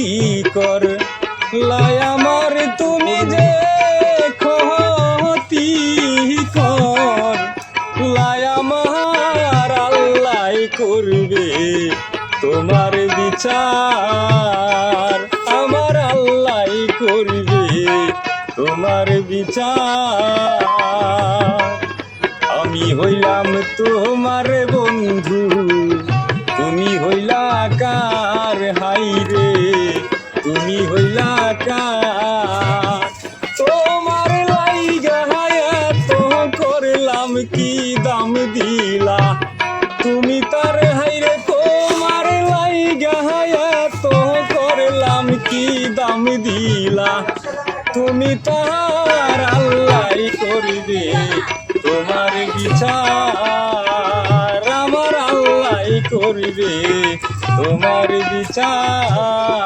ক্ষতিকর লাই আমার তুমি যে ক্ষতিকর লাই আমার আল্লাহ করবে তোমার বিচার আমার আল্লাহ করবে তোমার বিচার আমি হইলাম তোমার বন্ধু তুমি হইলা কার হাই রে তুমি হইলা কার তোমার লাইগা এত করলাম কি দাম দিলা তুমি তার হাই রে তোমার লাইগা এত করলাম কি দাম দিলা তুমি তার আল্লাহ করবে তোমার বিচার আমার আল্লাহ করবে তোমার বিচার।